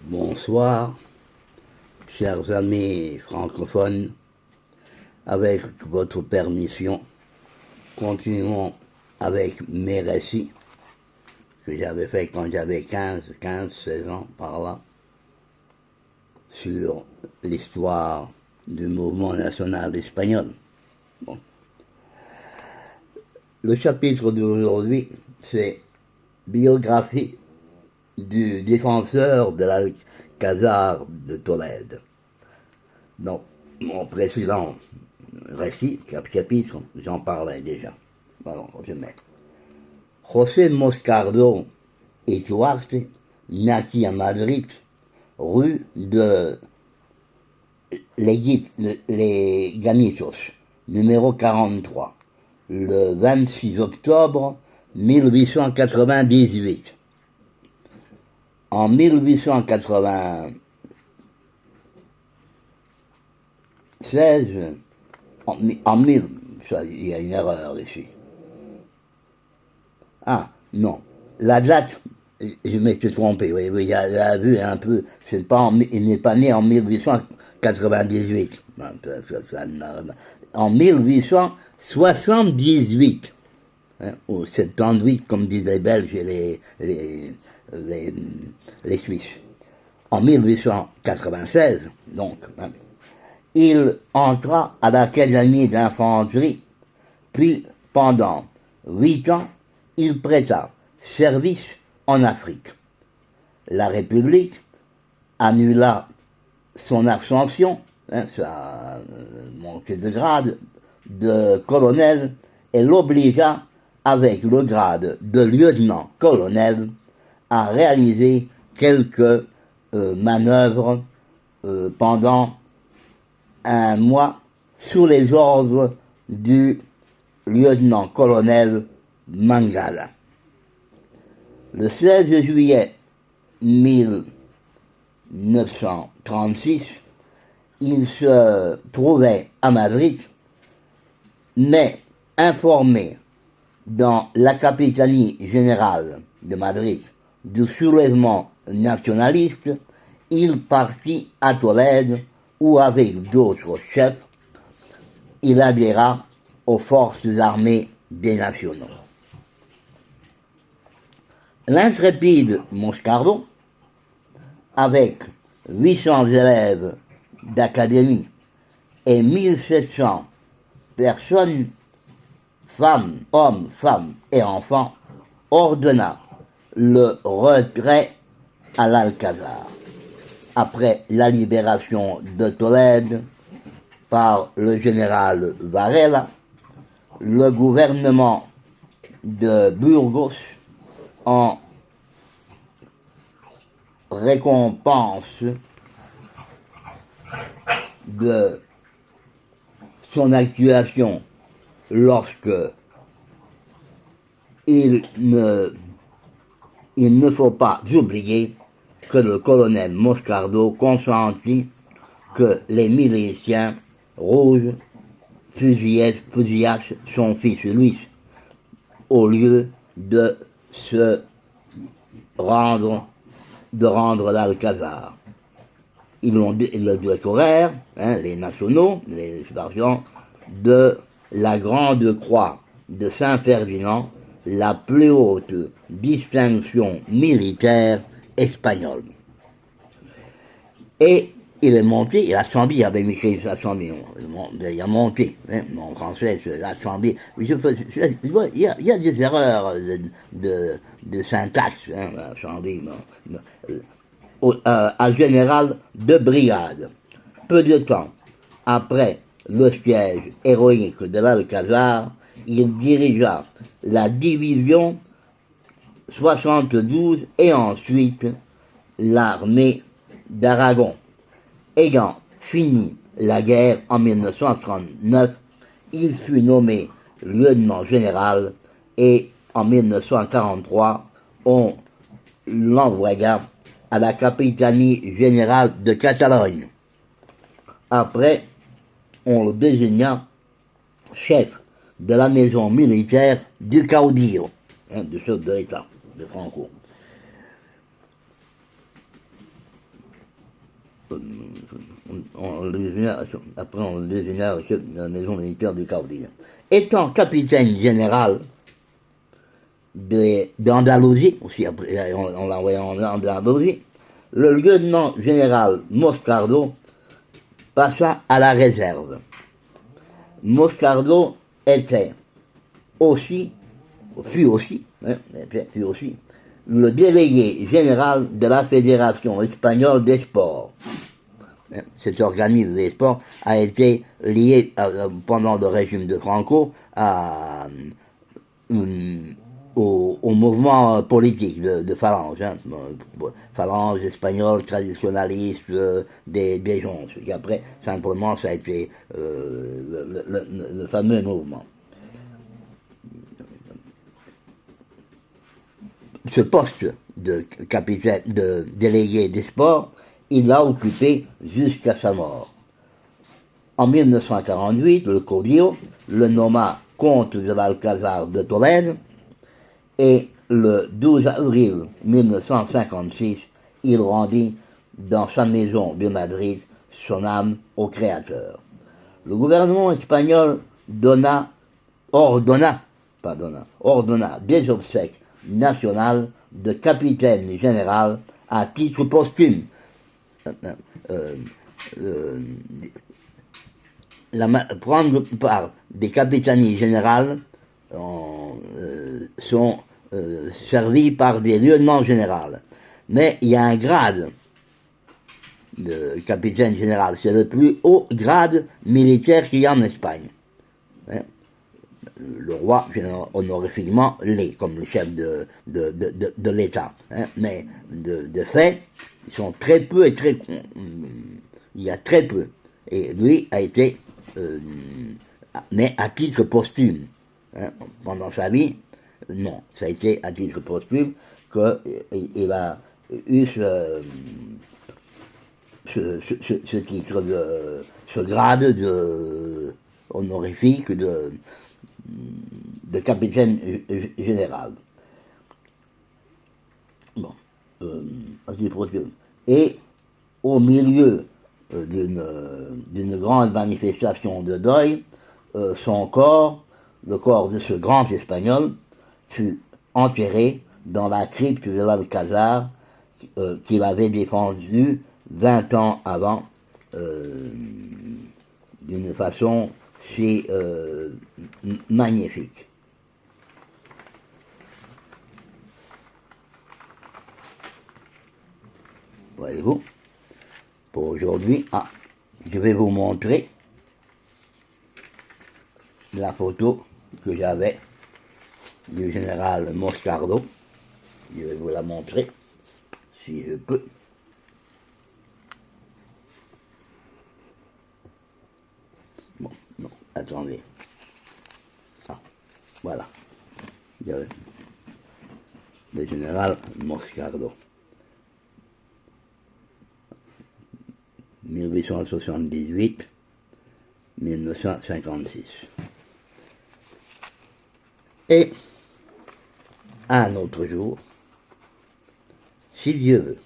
Bonsoir, chers amis francophones. Avec votre permission, continuons avec mes récits que j'avais fait quand j'avais 16 ans par là, sur l'histoire du mouvement national espagnol. Bon. Le chapitre d'aujourd'hui, c'est biographie du défenseur de l'Alcazar de Tolède. Donc, mon précédent récit, chapitre, j'en parlais déjà. Alors, je mets. José Moscardo y Duarte naquit à Madrid, rue de les Ganitos, numéro 43, le 26 octobre 1898. En 1896, il y a une erreur ici. Ah, non. La date, je m'étais trompé, oui, il a vu un peu, il n'est pas né en 1898. En 1878, hein, ou 78, comme disent les Belges et les Suisses. En 1896, donc, hein, il entra à l'Académie d'infanterie, puis pendant 8 ans, il prêta service en Afrique. La République annula son ascension, hein, sa montée de grade de colonel, et l'obligea, avec le grade de lieutenant-colonel, à réaliser quelques manœuvres pendant un mois sous les ordres du lieutenant-colonel Mangala. Le 16 juillet 1936, il se trouvait à Madrid, mais informé dans la capitanie générale de Madrid du soulèvement nationaliste, il partit à Tolède où, avec d'autres chefs, il adhéra aux forces armées des nationaux. L'intrépide Moscardo, avec 800 élèves d'académie et 1700 personnes, hommes, femmes et enfants, ordonna le retrait à l'Alcazar. Après la libération de Tolède par le général Varela, le gouvernement de Burgos, en récompense de son actuation lorsque il ne faut pas oublier que le colonel Moscardo consentit que les miliciens rouges fusillassent son fils Luis au lieu de rendre l'Alcazar. Ils le décorèrent, hein, les nationaux, les sergents, de la Grande Croix de Saint-Ferdinand, la plus haute distinction militaire espagnole. Et il est monté, il a assemblé, il avait mis assemblé, il a monté, hein, en français, c'est assemblé. Il y a des erreurs de syntaxe, hein, assemblé, à général de brigade. Peu de temps après le siège héroïque de l'Alcazar, il dirigea la division 72 et ensuite l'armée d'Aragon. Ayant fini la guerre en 1939, il fut nommé lieutenant général et en 1943, on l'envoya à la capitanie générale de Catalogne. Après, on le désigna chef de la maison militaire du Caudillo, hein, du chef de l'État de Franco. après on le désigna au chef de la maison militaire du Caudillo. Étant capitaine général d'Andalousie, aussi après, on l'a envoyé en Andalousie, le lieutenant général Moscardo passa à la réserve. Moscardo était aussi, fut aussi le délégué général de la Fédération espagnole des sports. Cet organisme des sports a été lié pendant le régime de Franco au mouvement politique de Phalange, Phalange espagnole, traditionnaliste, des gens. Et après, simplement, ça a été le fameux mouvement. Ce poste de capitaine, de délégué des sports, il l'a occupé jusqu'à sa mort. En 1948, le Caudillo le nomma comte de l'Alcázar de Tolède et le 12 avril 1956, il rendit dans sa maison de Madrid son âme au Créateur. Le gouvernement espagnol ordonna des obsèques nationales de capitaine général à titre posthume. Prendre part des capitanies générales sont servis par des lieutenants généraux. Mais il y a un grade de capitaine général, c'est le plus haut grade militaire qu'il y a en Espagne. Le roi honorifiquement l'est, comme le chef de l'État. Mais de fait, ils sont très peu il y a très peu. Et lui a été mais à titre posthume. Pendant sa vie, non, ça a été à titre posthume qu'il a eu ce titre ce grade honorifique de capitaine général. Bon, et au milieu d'une grande manifestation de deuil, son corps, le corps de ce grand Espagnol, fut enterré dans la crypte de l'Alcázar qu'il avait défendu 20 ans avant d'une façon si magnifique. Voyez-vous, pour aujourd'hui, je vais vous montrer la photo que j'avais du général Moscardo. Je vais vous la montrer, si je peux. Bon, non, attendez. Voilà. Le général Moscardo. 1878-1956. Et un autre jour, si Dieu veut,